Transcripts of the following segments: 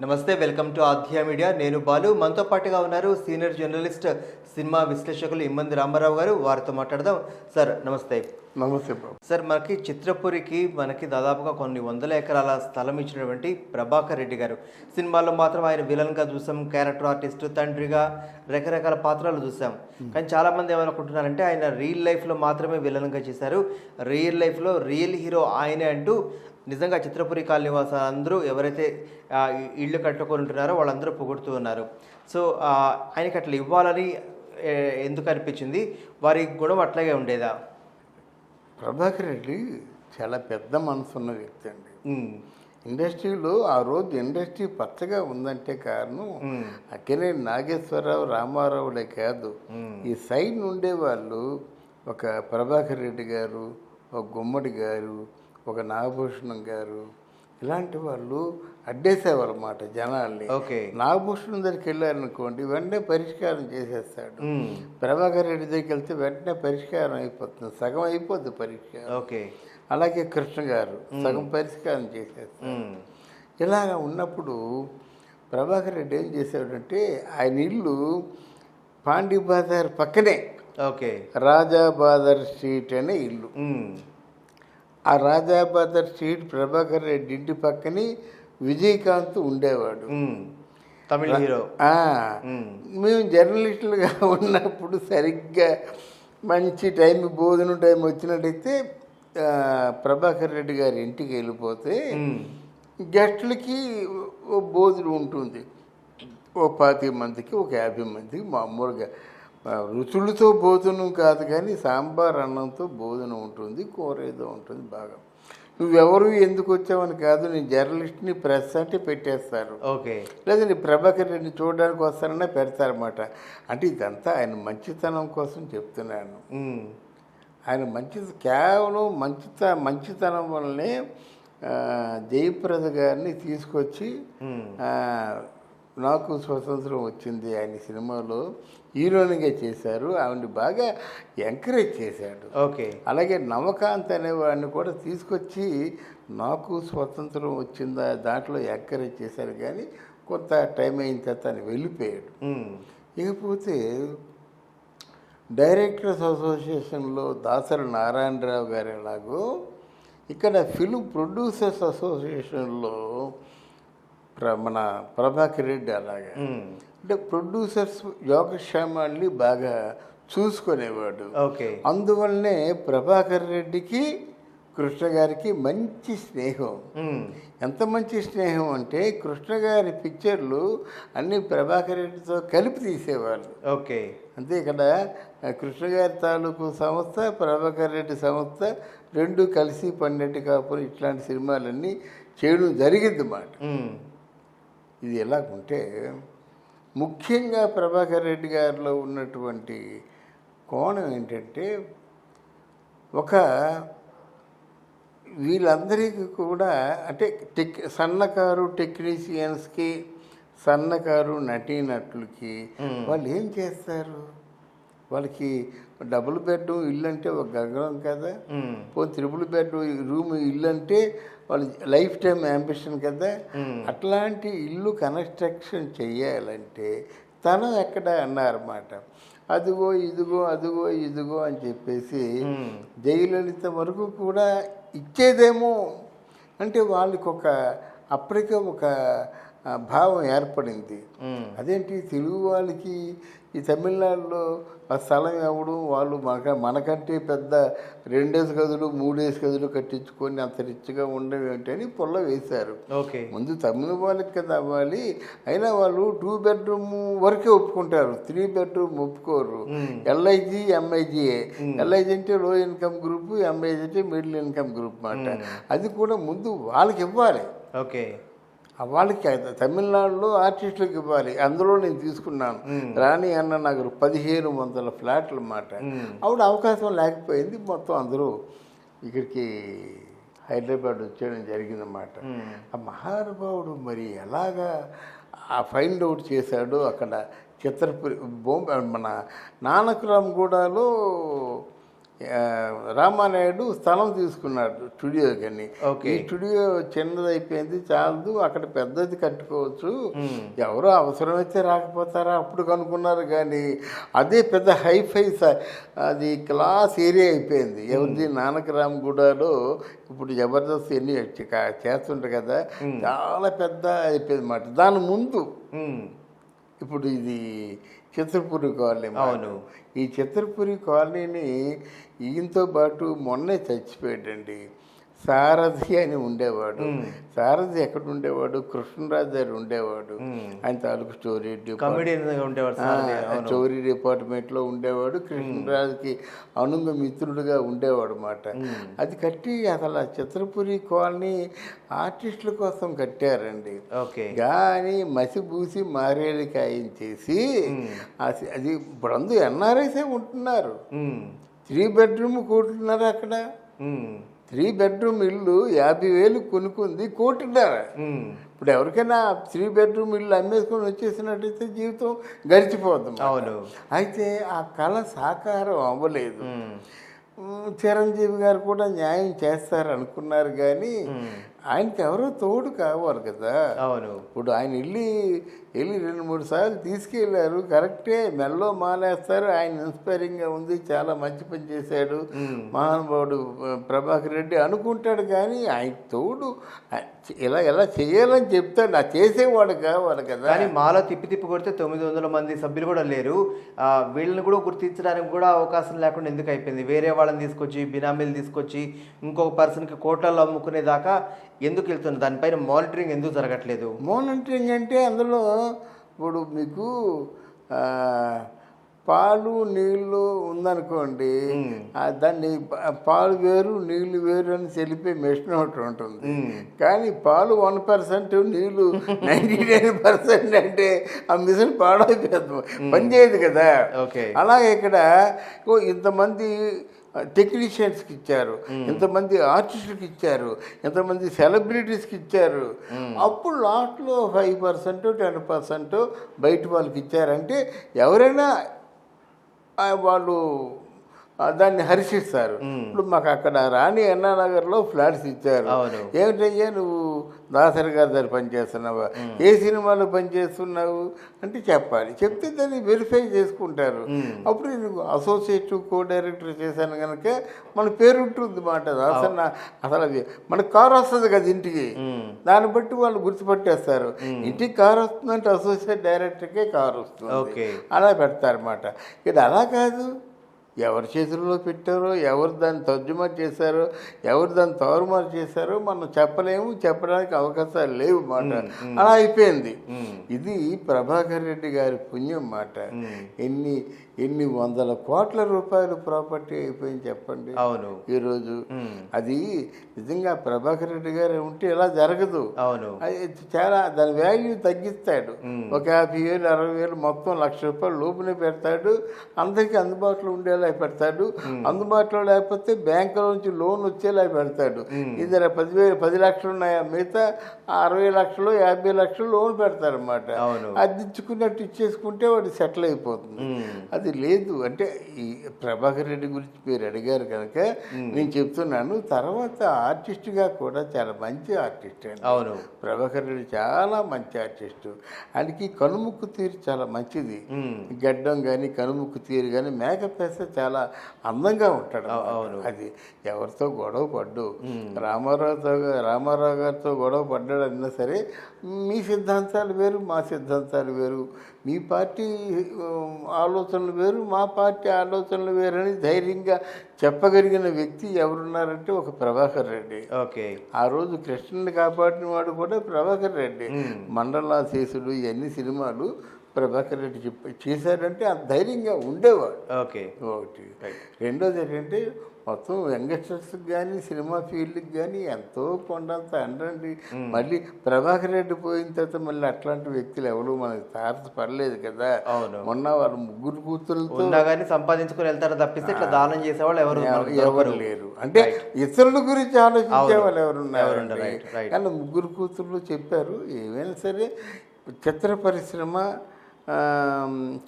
నమస్తే, welcome to ఆధ్య media. నేను బాలు. మనతో పాటుగా ఉన్నారు సీనియర్ జర్నలిస్ట్, సినిమా విశ్లేషకులు ఇమ్మంది రామారావు గారు. వారితో మాట్లాడదాం. సార్ నమస్తే. నమస్తే బాబు. సార్, మనకి చిత్రపురికి దాదాపుగా కొన్ని వందల ఎకరాల స్థలం ఇచ్చినటువంటి ప్రభాకర్ రెడ్డి గారు సినిమాల్లో మాత్రం ఆయన విలన్గా చూసాం, క్యారెక్టర్ ఆర్టిస్ట్, తండ్రిగా రకరకాల పాత్రలు చూసాం. కానీ చాలామంది ఏమనుకుంటున్నారంటే ఆయన రియల్ లైఫ్లో మాత్రమే విలన్గా చేశారు, రియల్ లైఫ్లో రియల్ హీరో ఆయనే అంటూ. నిజంగా చిత్రపురి కాలనీ నివాసాలు అందరూ ఎవరైతే ఇళ్ళు కట్టుకొని ఉంటున్నారో వాళ్ళందరూ పొగుడుతూ ఉన్నారు. సో ఆయనకి అట్లా ఇవ్వాలని ఎందుకు అనిపించింది? వారి గుణం అట్లాగే ఉండేదా? ప్రభాకర్ రెడ్డి చాలా పెద్ద మనసున్న వ్యక్తి అండి. ఇండస్ట్రీలో ఆ రోజు ఇండస్ట్రీ పచ్చగా ఉందంటే కారణం అక్కినేని నాగేశ్వరరావు, రామారావులే కాదు, ఈ సైడ్ నుండే వాళ్ళు ఒక ప్రభాకర్ రెడ్డి గారు, ఒక గుమ్మడి గారు, ఒక నాగభూషణం గారు, ఇలాంటి వాళ్ళు అడ్డేసేవాళ్ళు అన్నమాట జనాల్ని. నాగభూషణం దగ్గరికి వెళ్ళారనుకోండి, వెంటనే పరిష్కారం చేసేస్తాడు. ప్రభాకర్ రెడ్డి దగ్గరికి వెళ్తే వెంటనే పరిష్కారం అయిపోతుంది, సగం అయిపోద్ది పరిష్కారం. అలాగే కృష్ణ గారు సగం పరిష్కారం చేసేస్తారు. ఇలాగ ఉన్నప్పుడు ప్రభాకర్ రెడ్డి ఏం చేశాడంటే, ఆయన ఇల్లు పాండీ బజార్ పక్కనే రాజా బాదర్ స్ట్రీట్ అనే ఇల్లు. ఆ రాజాబాదర్ స్ట్రీట్ ప్రభాకర్ రెడ్డి ఇంటి పక్కనే విజయకాంత్ ఉండేవాడు, తమిళ హీరో. మేము జర్నలిస్టులుగా ఉన్నప్పుడు సరిగ్గా మంచి టైం, భోజనం టైం వచ్చినట్టయితే ప్రభాకర్ రెడ్డి గారి ఇంటికి వెళ్ళిపోతే గెస్టులకి ఓ భోజనం ఉంటుంది, ఓ 25 మందికి, ఒక 50 మందికి. మామూలుగా రుచులతో భోజనం కాదు కానీ సాంబార్ అన్నంతో భోజనం ఉంటుంది, కూర ఏదో ఉంటుంది. బాగా నువ్వెవరు ఎందుకు వచ్చావని కాదు, నేను జర్నలిస్ట్ని, ప్రెస్ అంటే పెట్టేస్తారు. లేదా నీ ప్రభాకర్ రెడ్డిని చూడడానికి వస్తారనే పెడతారన్నమాట. అంటే ఇదంతా ఆయన మంచితనం కోసం చెప్తున్నాను. ఆయన కేవలం మంచితనం వల్లనే జయప్రద గారిని తీసుకొచ్చి నాకు స్వతంత్రం వచ్చింది ఆయన సినిమాలో హీరోయిన్గా చేశారు. ఆవిడని బాగా ఎంకరేజ్ చేశాడు. అలాగే నవకాంత్ అనేవాడిని కూడా తీసుకొచ్చి నాకు స్వతంత్రం వచ్చిందా దాంట్లో ఎంకరేజ్ చేశారు. కానీ కొంత టైం అయిన తర్వాత ఆయన వెళ్ళిపోయాడు. ఇకపోతే డైరెక్టర్స్ అసోసియేషన్లో దాసరి నారాయణరావు గారు ఎలాగో, ఇక్కడ ఫిల్మ్ ప్రొడ్యూసర్స్ అసోసియేషన్లో మన ప్రభాకర్ రెడ్డి అలాగా. అంటే ప్రొడ్యూసర్స్ యోగక్షేమాన్ని బాగా చూసుకునేవాడు. అందువల్లనే ప్రభాకర్ రెడ్డికి కృష్ణ గారికి మంచి స్నేహం. ఎంత మంచి స్నేహం అంటే కృష్ణ గారి పిక్చర్లు అన్నీ ప్రభాకర్ రెడ్డితో కలిపి తీసేవాళ్ళు. అంతే, ఇక్కడ కృష్ణ గారి తాలూకు సంస్థ, ప్రభాకర్ రెడ్డి సంస్థ రెండు కలిసి పన్నెట్టి కాపురం ఇట్లాంటి సినిమాలన్నీ చేయడం జరిగింది అన్నమాట. ఇది ఎలాగుంటే ముఖ్యంగా ప్రభాకర్ రెడ్డి గారిలో ఉన్నటువంటి కోణం ఏంటంటే, వీళ్ళందరికీ కూడా అంటే సన్నకారు టెక్నీషియన్స్కి, సన్నకారు నటీనటులకి వాళ్ళు ఏం చేస్తారు, వాళ్ళకి డబుల్ బెడ్రూమ్ ఇల్లు అంటే ఒక గగనం కదా, త్రిబుల్ బెడ్రూమ్ రూమ్ ఇల్లు అంటే వాళ్ళు లైఫ్ టైం అంబిషన్ కదా. అట్లాంటి ఇల్లు కన్స్ట్రక్షన్ చెయ్యాలంటే తను ఎక్కడ అన్నారన్నమాట. అదిగో ఇదిగో అదిగో ఇదిగో అని చెప్పేసి జయలలిత వరకు కూడా ఇచ్చేదేమో అంటే వాళ్ళకి అప్పటికే ఒక భావం ఏర్పడింది. అదేంటి తెలుగు వాళ్ళకి ఈ తమిళనాడులో ఆ స్థలం ఇవ్వడం, వాళ్ళు మనకంటే పెద్ద 2 గదులు 3 గదులు కట్టించుకొని అంత రిచ్గా ఉండవు ఏంటని పొల్ల వేశారు. ముందు తమిళ వాళ్ళకి కదా అవ్వాలి. అయినా వాళ్ళు 2 బెడ్రూమ్ వరకే ఒప్పుకుంటారు, 3 బెడ్రూమ్ ఒప్పుకోరు. ఎల్ఐజీ ఎంఐజీఏ. ఎల్ఐజీ అంటే లో ఇన్కమ్ గ్రూప్, ఎంఐజీ అంటే మిడిల్ ఇన్కమ్ గ్రూప్ అన్నమాట. అది కూడా ముందు వాళ్ళకి ఇవ్వాలి. వాళ్ళకి తమిళనాడులో ఆర్టిస్టులకు ఇవ్వాలి. అందులో నేను తీసుకున్నాను. రాణి అన్న నగర్ 1500 ఫ్లాట్లు అన్నమాట. ఆవిడ అవకాశం లేకపోయింది, మొత్తం అందరూ ఇక్కడికి హైదరాబాద్ వచ్చేయడం జరిగిందన్నమాట. ఆ మహానుభావుడు మరి ఎలాగా ఫైండ్ అవుట్ చేశాడో అక్కడ చిత్రపురి మన నానక్రామ్గూడలో రామానాయుడు స్థలం తీసుకున్నాడు స్టూడియోకని. ఓకే. ఈ స్టూడియో చిన్నదైపోయింది, చాలదు, అక్కడ పెద్దది కట్టుకోవచ్చు, ఎవరో అవసరమైతే రాకపోతారా అప్పుడు కనుక్కున్నారు. కానీ అదే పెద్ద హైఫై అది క్లాస్ ఏరియా అయిపోయింది. ఎవరిది నానకరామగూడలో ఇప్పుడు జబర్దస్త్ ఎన్ని చేస్తుంటారు కదా, చాలా పెద్ద అయిపోయింది అన్నమాట. దాని ముందు ఇప్పుడు ఇది చిత్రపురి కాలనీ. అవును. ఈ చిత్రపురి కాలనీని ఈయనతో పాటు మొన్నే చచ్చిపోయాడండి సారథి అని ఉండేవాడు. సారథి ఎక్కడ ఉండేవాడు? కృష్ణరాజు గారు ఉండేవాడు. ఆయన తాలూకు స్టోరీ డిపార్ట్మెంట్లో ఉండేవాడు. కృష్ణరాజుకి అనుంగ మిత్రుడుగా ఉండేవాడు అన్నమాట. అది కట్టి అసలు చిత్రపురి కాలనీ ఆర్టిస్టుల కోసం కట్టారండి. కానీ మసిబూసి మారేడికాయం చేసి అది ఇప్పుడు ఎన్ఆర్ఐసే ఉంటున్నారు. 3 బెడ్రూమ్ కూర్చున్నారు అక్కడ. 3 బెడ్రూమ్ ఇల్లు 50,000 కొనుక్కుంది, 1,50,00,000. ఇప్పుడు ఎవరికైనా 3 బెడ్రూమ్ ఇల్లు అమ్మేసుకొని వచ్చేసినట్టయితే జీవితం గడిచిపోతుంది. అయితే ఆ కళ సాకారం అవ్వలేదు. చిరంజీవి గారు కూడా న్యాయం చేస్తారు అనుకున్నారు, కానీ ఆయనకి ఎవరో తోడు కావాలి కదా. ఇప్పుడు ఆయన వెళ్ళి 2-3 సార్లు తీసుకెళ్ళారు, కరెక్టే, మెల్లో మానేస్తారు. ఆయన ఇన్స్పైరింగ్గా ఉంది, చాలా మంచి పని చేశాడు మహానుభావుడు ప్రభాకర్ రెడ్డి అనుకుంటాడు. కానీ ఆయన తోడు ఎలా చేయాలని చెప్తాడు, నా చేసేవాడు కావాలి కదా. కానీ మాలో తిప్పి కొడితే 900 మంది సభ్యులు కూడా లేరు. వీళ్ళని కూడా గుర్తించడానికి కూడా అవకాశం లేకుండా ఎందుకు అయిపోయింది? వేరే వాళ్ళని తీసుకొచ్చి బినామీలు తీసుకొచ్చి ఇంకొక పర్సన్కి కోట్లలో అమ్ముకునే దాకా ఎందుకు వెళ్తుంది? దానిపైన మానిటరింగ్ ఎందుకు జరగట్లేదు? మానిటరింగ్ అంటే అందులో ఇప్పుడు మీకు పాలు నీళ్ళు ఉందనుకోండి, దాన్ని పాలు వేరు నీళ్లు వేరు అని తెలిపే మెషిన్ ఒకటి ఉంటుంది. కానీ పాలు 1%, నీళ్లు 99% అంటే ఆ మిషన్ పాడైపోతుంది, పనిచేయదు కదా. అలాగే ఇక్కడ ఇంతమంది టెక్నీషియన్స్కి ఇచ్చారు, ఇంతమంది ఆర్టిస్టులకి ఇచ్చారు, ఇంతమంది సెలబ్రిటీస్కి ఇచ్చారు. అప్పుడు లాస్ట్లో 5%, 10% బయట వాళ్ళకి ఇచ్చారంటే ఎవరైనా వాళ్ళు దాన్ని హర్షిస్తారు. ఇప్పుడు మాకు అక్కడ రాణి అన్నానగర్లో ఫ్లాట్స్ ఇచ్చారు. ఏమిటయ్యా నువ్వు దాసరి గారి దగ్గర పనిచేస్తున్నావా, ఏ సినిమాలో పనిచేస్తున్నావు అంటే చెప్పాలి. చెప్తే దాన్ని వెరిఫై చేసుకుంటారు. అప్పుడు నేను అసోసియేట్ కో డైరెక్టర్ చేశాను కనుక మన పేరు ఉంటుంది మాట. దాసరి అసలు అది మనకు కారు వస్తుంది కదా ఇంటికి, దాన్ని బట్టి వాళ్ళు గుర్తుపట్టేస్తారు. ఇంటికి కారు వస్తుందంటే అసోసియేట్ డైరెక్టర్కే కారు వస్తుంది, అలా పెడతారన్నమాట. ఇక్కడ అలా కాదు, ఎవరి చేతుల్లో పెట్టారో, ఎవరు దాన్ని తర్జుమా చేశారో, ఎవరు దాన్ని తారుమారు చేశారో మనం చెప్పలేము, చెప్పడానికి అవకాశాలు లేవు మాట. అలా అయిపోయింది. ఇది ప్రభాకర్ రెడ్డి గారి పుణ్యం మాట. ఎన్ని వందల కోట్ల రూపాయలు ప్రాపర్టీ అయిపోయింది చెప్పండి ఈరోజు. అది నిజంగా ప్రభాకర్ రెడ్డి గారు ఉంటే ఇలా జరగదు. అది చాలా దాని వాల్యూ తగ్గిస్తాడు. ఒక 50,000, 60,000 మొత్తం ₹1,00,000 లోపునే పెడతాడు. అందరికీ అందుబాటులో ఉండేలా పెడతాడు. అందుబాటులో లేకపోతే బ్యాంకుల నుంచి లోన్ వచ్చేలా పెడతాడు. ఇది 10 లక్షలు ఉన్నాయా, మిగతా 60 లక్షలు 50 లక్షలు లోన్ పెడతారన్నమాట. అది ఇచ్చుకున్నట్టు ఇచ్చేసుకుంటే వాడు సెటిల్ అయిపోతుంది. అది లేదు. అంటే ఈ ప్రభాకర్ రెడ్డి గురించి మీరు అడిగారు కనుక నేను చెప్తున్నాను. తర్వాత ఆర్టిస్ట్గా కూడా చాలా మంచి ఆర్టిస్ట్ అండి. ప్రభాకర్ రెడ్డి చాలా మంచి ఆర్టిస్టు. ఆయనకి కనుముక్కు తీరు చాలా మంచిది. గడ్డం కానీ కనుముక్కు తీరు కానీ మేకప్ వేస్తే చాలా అందంగా ఉంటాడు. అది ఎవరితో గొడవ పడ్డు, రామారావు గారితో గొడవ పడ్డాడు అన్నా సరే, మీ సిద్ధాంతాలు వేరు, మా సిద్ధాంతాలు వేరు, మీ పార్టీ ఆలోచనలు వేరు, మా పార్టీ ఆలోచనలు వేరని ధైర్యంగా చెప్పగలిగిన వ్యక్తి ఎవరున్నారంటే ఒక ప్రభాకర్ రెడ్డి. ఆ రోజు కృష్ణుని కాపాడిన వాడు కూడా ప్రభాకర్ రెడ్డి. మండలాశేషుడు ఇవన్నీ సినిమాలు ప్రభాకర్ రెడ్డి చేశాడంటే ఆ ధైర్యంగా ఉండేవాడు. ఒకటి. రెండోది ఏంటంటే మొత్తం యంగ్స్టర్స్కి కానీ సినిమా ఫీల్డ్కి కానీ ఎంతో కొండంత అండండి. మళ్ళీ ప్రభాకర్ రెడ్డి పోయిన తర్వాత మళ్ళీ అట్లాంటి వ్యక్తులు ఎవరు మనకి తారసపడలేదు కదా. మొన్న వాళ్ళు 3 కూతురులతో సంపాదించుకుని వెళ్తారు తప్పిస్తే ఇట్లా దానం చేసేవాళ్ళు ఎవరు లేరు. అంటే ఇతరుల గురించి ఆలోచించే వాళ్ళు ఎవరున్నారు. కానీ 3 కూతుర్లు చెప్పారు. ఏమైనా సరే చిత్ర పరిశ్రమ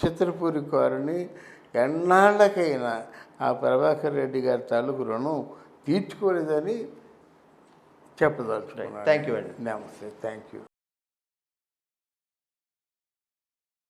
చిత్రపూరి కారుని ఎన్నాళ్ళకైనా ఆ ప్రభాకర్ రెడ్డి గారి తాలూకు రుణం తీర్చుకోలేదని చెప్పదలుచుకున్నాను. థ్యాంక్ యూ అండి. నమస్తే, థ్యాంక్ యూ.